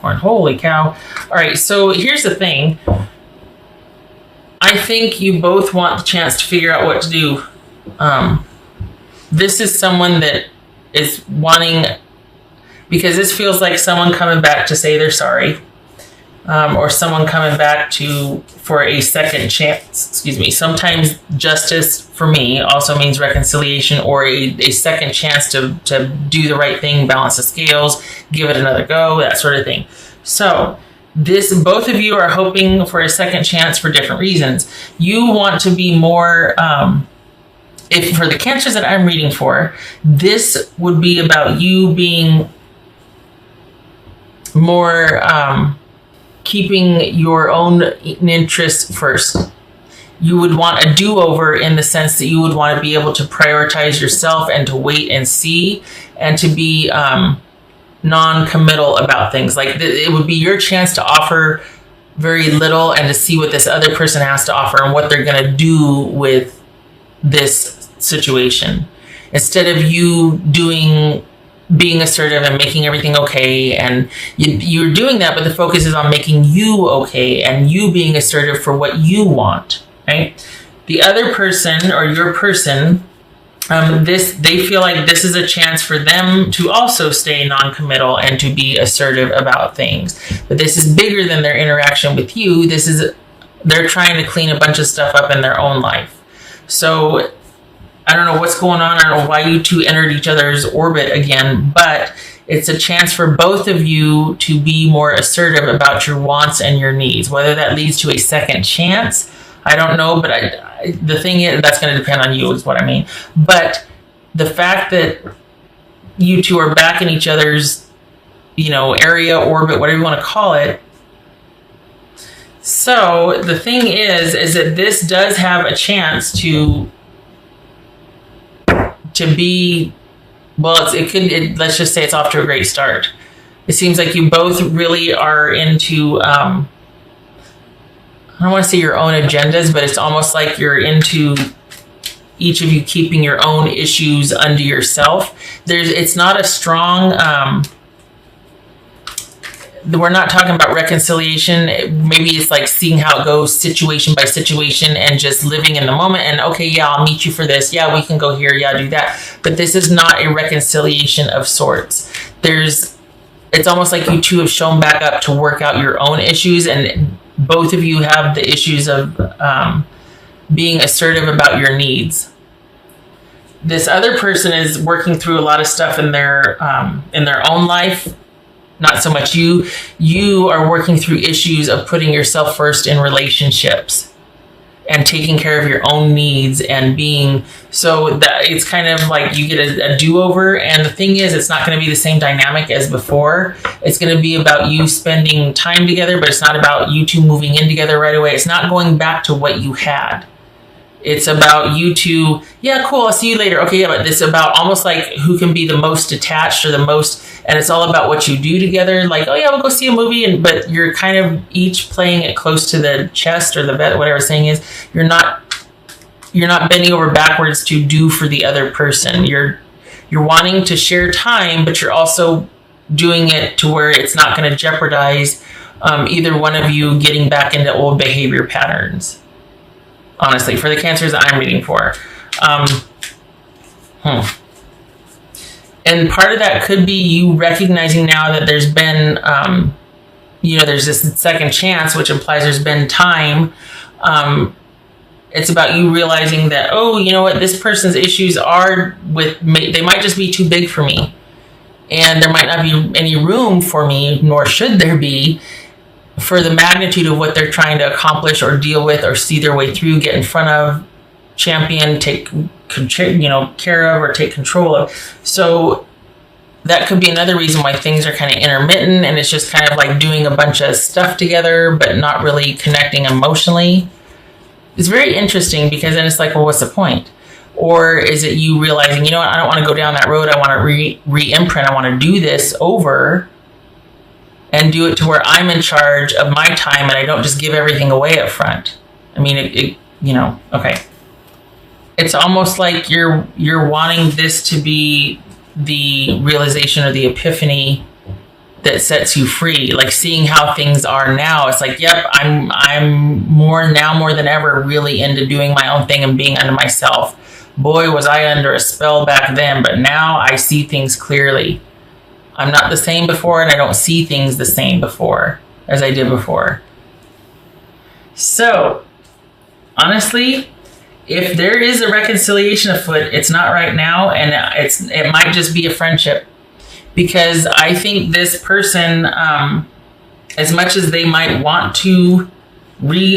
Capricorn. Holy cow. All right, so here's the thing. I think you both want the chance to figure out what to do. This is someone that is wanting, because this feels like someone coming back to say they're sorry, or someone coming back for a second chance. Excuse me. Sometimes justice for me also means reconciliation, or a second chance to do the right thing, balance the scales, give it another go, that sort of thing. So both of you are hoping for a second chance for different reasons. You want to be more, if for the Cancers that I'm reading for, this would be about you being more, keeping your own interests first. You would want a do-over in the sense that you would want to be able to prioritize yourself and to wait and see, and to be, non-committal about things. Like it would be your chance to offer very little and to see what this other person has to offer and what they're going to do with this situation, instead of you being assertive and making everything okay. And you're doing that, but the focus is on making you okay and you being assertive for what you want, right? The other person, or your person, they feel like this is a chance for them to also stay non-committal and to be assertive about things. But this is bigger than their interaction with you. They're trying to clean a bunch of stuff up in their own life. So I don't know what's going on. I don't know why you two entered each other's orbit again, but it's a chance for both of you to be more assertive about your wants and your needs. Whether that leads to a second chance, I don't know, but the thing is, that's going to depend on you, is what I mean. But the fact that you two are back in each other's, area, orbit, whatever you want to call it. So the thing is that this does have a chance to be, let's just say it's off to a great start. It seems like you both really are into, I don't want to say your own agendas, but it's almost like you're into each of you keeping your own issues unto yourself. It's not a strong, we're not talking about reconciliation. Maybe it's like seeing how it goes situation by situation and just living in the moment and, okay, yeah, I'll meet you for this. Yeah, we can go here. Yeah, do that. But this is not a reconciliation of sorts. It's almost like you two have shown back up to work out your own issues, and both of you have the issues of being assertive about your needs. This other person is working through a lot of stuff in their own life. Not so much you. You are working through issues of putting yourself first in relationships and taking care of your own needs and being, so that it's kind of like you get a do-over. And the thing is, it's not going to be the same dynamic as before. It's going to be about you spending time together, but it's not about you two moving in together right away. It's not going back to what you had. It's about you two, yeah, cool, I'll see you later. Okay, yeah, but it's about almost like who can be the most detached or the most, and it's all about what you do together. Like, oh yeah, we'll go see a movie, but you're kind of each playing it close to the chest or the bed, whatever the saying is. You're not bending over backwards to do for the other person. You're wanting to share time, but you're also doing it to where it's not going to jeopardize either one of you getting back into old behavior patterns. Honestly, for the Cancers that I'm reading for. And part of that could be you recognizing now that there's been, there's this second chance, which implies there's been time. It's about you realizing that, oh, you know what, this person's issues they might just be too big for me. And there might not be any room for me, nor should there be, for the magnitude of what they're trying to accomplish or deal with or see their way through, get in front of, champion, take care of, or take control of. So that could be another reason why things are kind of intermittent, and it's just kind of like doing a bunch of stuff together but not really connecting emotionally. It's very interesting, because then it's like, well, what's the point? Or is it you realizing, you know what, I don't want to go down that road. I want to re-imprint. I want to do this over and do it to where I'm in charge of my time and I don't just give everything away up front. I mean, okay. It's almost like you're wanting this to be the realization or the epiphany that sets you free. Like seeing how things are now, it's like, yep, I'm more than ever really into doing my own thing and being under myself. Boy, was I under a spell back then, but now I see things clearly. I'm not the same before, and I don't see things the same before as I did before. So, honestly, if there is a reconciliation afoot, it's not right now, and it might just be a friendship. Because I think this person, as much as they might want to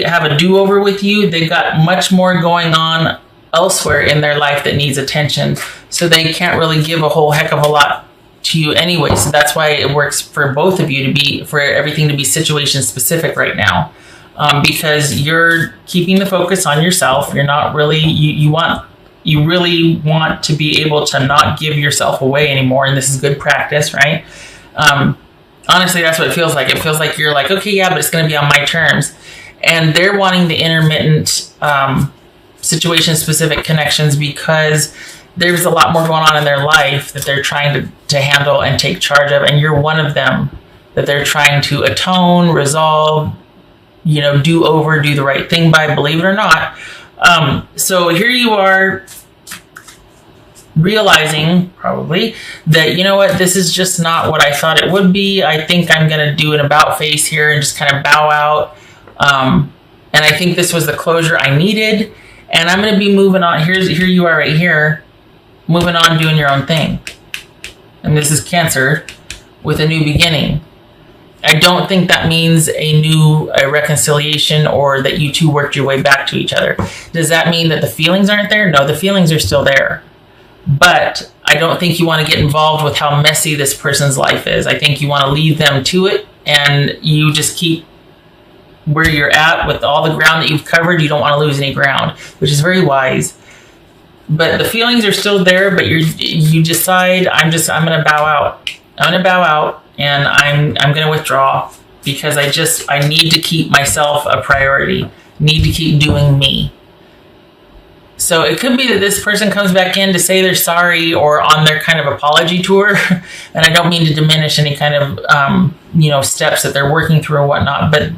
have a do-over with you, they've got much more going on elsewhere in their life that needs attention. So they can't really give a whole heck of a lot to you anyway. So that's why it works for both of you for everything to be situation specific right now. Because you're keeping the focus on yourself. You're not really, you really want to be able to not give yourself away anymore. And this is good practice, right? Honestly, that's what it feels like. It feels like you're like, okay, yeah, but it's going to be on my terms. And they're wanting the intermittent, situation specific connections because there's a lot more going on in their life that they're trying to handle and take charge of. And you're one of them that they're trying to atone, resolve, do the right thing by, believe it or not. So here you are realizing probably that, you know what, this is just not what I thought it would be. I think I'm going to do an about face here and just kind of bow out. And I think this was the closure I needed. And I'm going to be moving on. Here you are right here, moving on, doing your own thing. And this is Cancer with a new beginning. I don't think that means a reconciliation or that you two worked your way back to each other. Does that mean that the feelings aren't there? No, the feelings are still there. But I don't think you want to get involved with how messy this person's life is. I think you want to leave them to it, and you just keep where you're at with all the ground that you've covered. You don't want to lose any ground, which is very wise. But the feelings are still there, but you decide, I'm going to bow out. I'm going to bow out. And I'm going to withdraw because I need to keep myself a priority, need to keep doing me. So it could be that this person comes back in to say they're sorry or on their kind of apology tour. And I don't mean to diminish any kind of, steps that they're working through or whatnot, but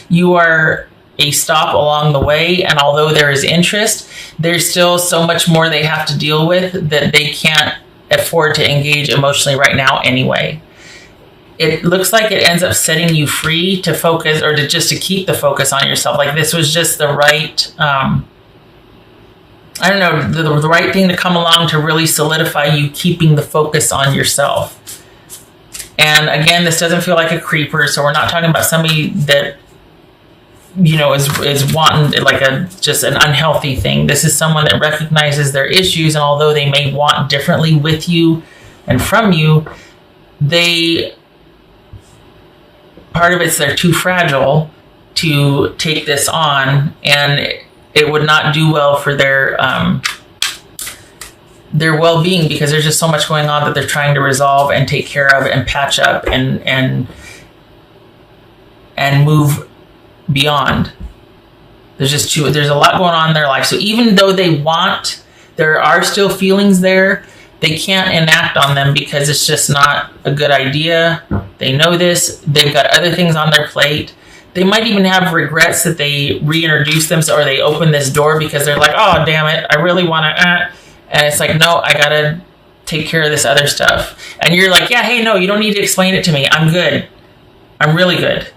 you are a stop along the way. And although there is interest, there's still so much more they have to deal with that they can't afford to engage emotionally right now anyway. It looks like it ends up setting you free to focus or to keep the focus on yourself. Like this was just the right, the right thing to come along to really solidify you keeping the focus on yourself. And again, this doesn't feel like a creeper. So we're not talking about somebody that, is wanting like just an unhealthy thing. This is someone that recognizes their issues. And although they may want differently with you and from you, part of it's they're too fragile to take this on, and it would not do well for their well-being because there's just so much going on that they're trying to resolve and take care of and patch up and move beyond. There's a lot going on in their life. So even though there are still feelings there, they can't enact on them because it's just not a good idea. They know this. They've got other things on their plate. They might even have regrets that they reintroduced them or they opened this door because they're like, oh, damn it, I really want to. And it's like, no, I got to take care of this other stuff. And you're like, yeah, hey, no, you don't need to explain it to me. I'm good. I'm really good.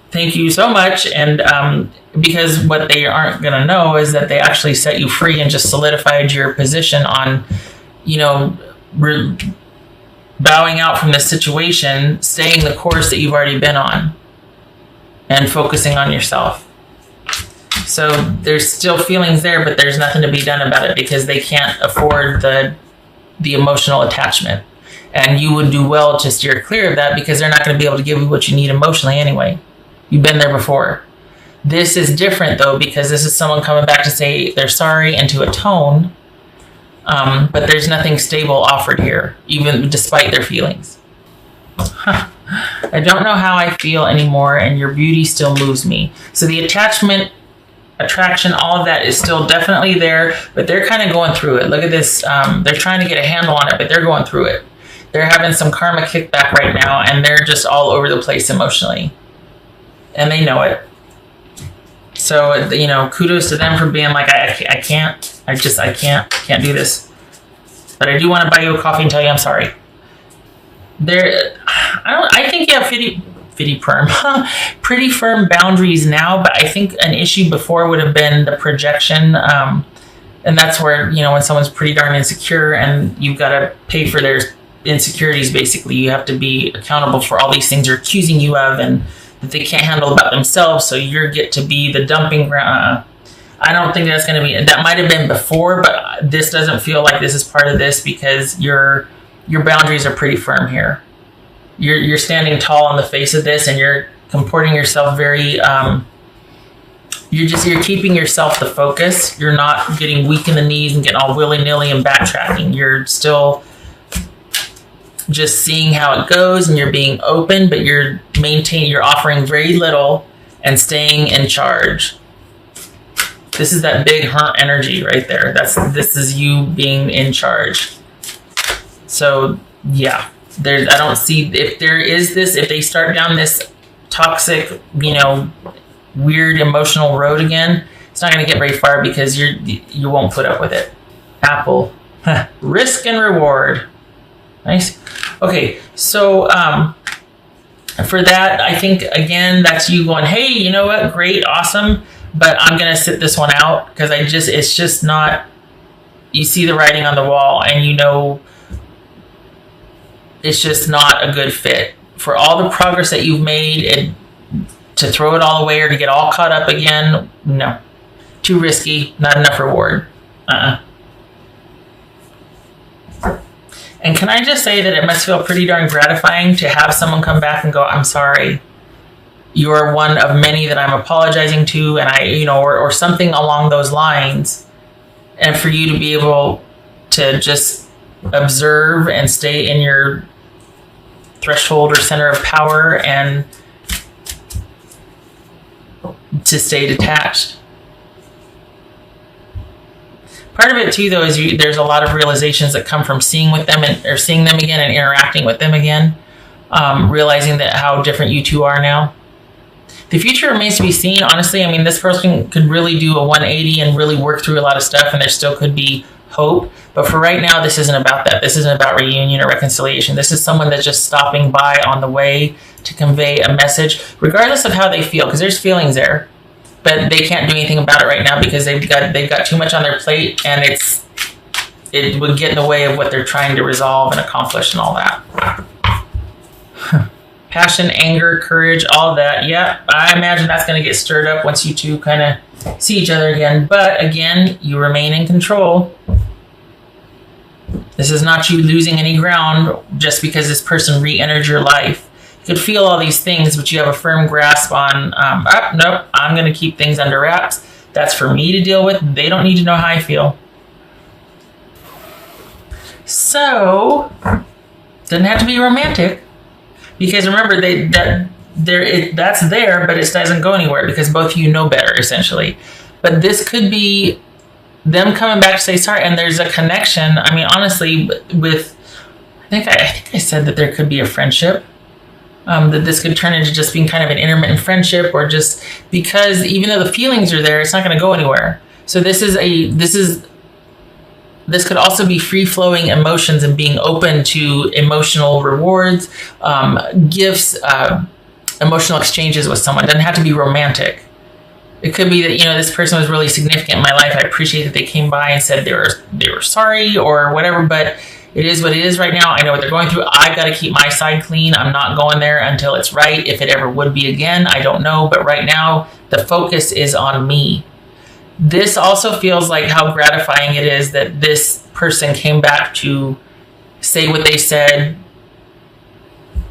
Thank you so much. And because what they aren't going to know is that they actually set you free and just solidified your position on, bowing out from this situation, staying the course that you've already been on, and focusing on yourself. So there's still feelings there, but there's nothing to be done about it because they can't afford the emotional attachment. And you would do well to steer clear of that because they're not going to be able to give you what you need emotionally anyway. You've been there before. This is different though because this is someone coming back to say they're sorry and to atone. But there's nothing stable offered here, even despite their feelings. I don't know how I feel anymore, and your beauty still moves me. So the attachment, attraction, all of that is still definitely there, but they're kind of going through it. Look at this. They're trying to get a handle on it, but they're going through it. they're having some karma kickback right now, and they're just all over the place emotionally, and they know it. So, kudos to them for being like, I can't do this. But I do want to buy you a coffee and tell you I'm sorry. I think you have pretty firm boundaries now, but I think an issue before would have been the projection. And that's where, when someone's pretty darn insecure and you've got to pay for their insecurities, basically, you have to be accountable for all these things they're accusing you of and that they can't handle about themselves, so you get to be the dumping ground. I don't think that's going to be, that might have been before, but this doesn't feel like this is part of this because your boundaries are pretty firm here. You're standing tall on the face of this, and you're comporting yourself very, you're keeping yourself the focus. You're not getting weak in the knees and getting all willy-nilly and backtracking. You're still just seeing how it goes, and you're being open, but you're offering very little and staying in charge. This is that big hunt energy right there. This is you being in charge. So yeah, I don't see, if there is this, if they start down this toxic, weird emotional road again, it's not going to get very far because you won't put up with it. Apple. Risk and reward. Nice. Okay, so for that, I think, again, that's you going, hey, you know what? Great, awesome, but I'm going to sit this one out because it's just not, you see the writing on the wall and it's just not a good fit. For all the progress that you've made, to throw it all away or to get all caught up again, no. Too risky, not enough reward. And can I just say that it must feel pretty darn gratifying to have someone come back and go, I'm sorry. You are one of many that I'm apologizing to, and or something along those lines. And for you to be able to just observe and stay in your threshold or center of power and to stay detached. Part of it too, though, is there's a lot of realizations that come from seeing them again and interacting with them again, realizing that how different you two are now. The future remains to be seen. Honestly, I mean, this person could really do a 180 and really work through a lot of stuff, and there still could be hope. But for right now, this isn't about that. This isn't about reunion or reconciliation. This is someone that's just stopping by on the way to convey a message, regardless of how they feel, because there's feelings there. But they can't do anything about it right now because they've got too much on their plate, and it would get in the way of what they're trying to resolve and accomplish and all that. Passion, anger, courage, all that. Yeah, I imagine that's going to get stirred up once you two kind of see each other again. But again, you remain in control. This is not you losing any ground just because this person re-entered your life. You could feel all these things, but you have a firm grasp on, nope, I'm going to keep things under wraps. That's for me to deal with. They don't need to know how I feel. So, doesn't have to be romantic. Because remember, that's there, but it doesn't go anywhere because both of you know better, essentially. But this could be them coming back to say sorry, and there's a connection. I mean, honestly, I think I said that there could be a friendship. That this could turn into just being kind of an intermittent friendship, or just because even though the feelings are there, it's not going to go anywhere. So this could also be free-flowing emotions and being open to emotional rewards, gifts, emotional exchanges with someone. It doesn't have to be romantic. It could be that, this person was really significant in my life. I appreciate that they came by and said they were sorry or whatever, but it is what it is right now. I know what they're going through. I've got to keep my side clean. I'm not going there until it's right. If it ever would be again, I don't know. But right now, the focus is on me. This also feels like how gratifying it is that this person came back to say what they said,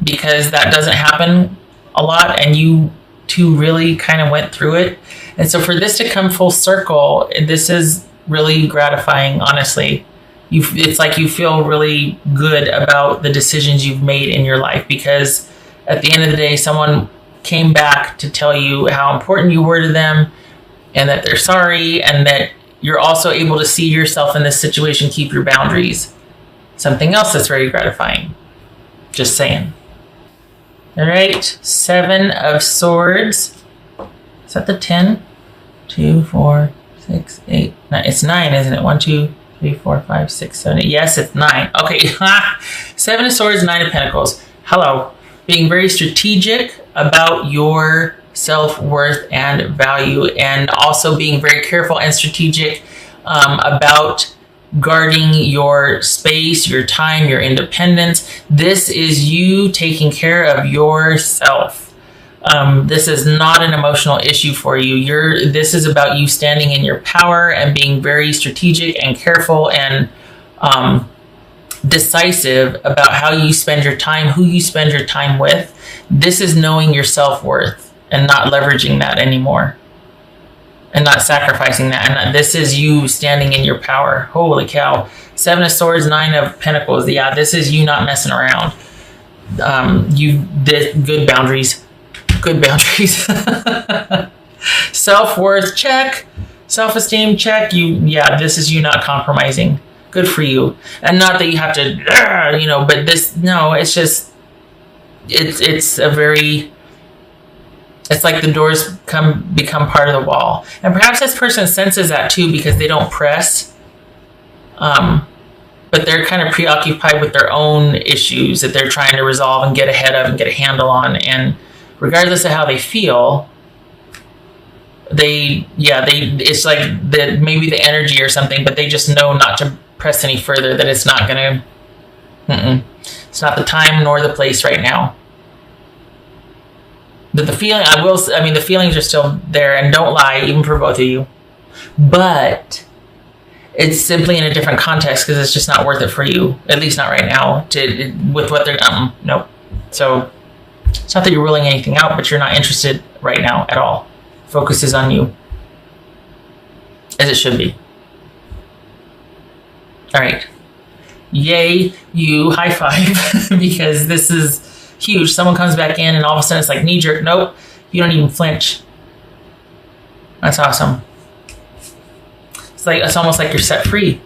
because that doesn't happen a lot, and you two really kind of went through it. And so for this to come full circle, this is really gratifying, honestly. It's like you feel really good about the decisions you've made in your life, because at the end of the day, someone came back to tell you how important you were to them, and that they're sorry, and that you're also able to see yourself in this situation, keep your boundaries. Something else that's very gratifying. Just saying. All right, 7 of Swords. Is that the 10? 2, 4, 6, 8, 9. It's 9, isn't it? 1, 2, 3, 4, 5, 6, 7, 8. Yes, it's 9. Okay. 7 of Swords, 9 of Pentacles. Hello. Being very strategic about your self-worth and value, and also being very careful and strategic about guarding your space, your time, your independence. This is you taking care of yourself. This is not an emotional issue for you. This is about you standing in your power and being very strategic and careful and decisive about how you spend your time, who you spend your time with. This is knowing your self-worth and not leveraging that anymore and not sacrificing that. And this is you standing in your power. Holy cow. 7 of Swords, 9 of Pentacles. Yeah, this is you not messing around. Good boundaries. Good boundaries. Self-worth, check. Self-esteem, check. This is you not compromising. Good for you. And not that you have to, but it's just, it's a very, it's like the doors become part of the wall. And perhaps this person senses that too, because they don't press. But they're kind of preoccupied with their own issues that they're trying to resolve and get ahead of and get a handle on. And regardless of how they feel, it's like maybe the energy or something, but they just know not to press any further, that it's not going to, it's not the time nor the place right now. But the feelings are still there, and don't lie, even for both of you. But it's simply in a different context, because it's just not worth it for you, at least not right now, with what they're, nope. So it's not that you're ruling anything out, but you're not interested right now at all. Focus is on you, as it should be. All right. Yay, you, high five, because this is huge. Someone comes back in and all of a sudden it's like knee jerk. Nope, you don't even flinch. That's awesome. It's almost like you're set free.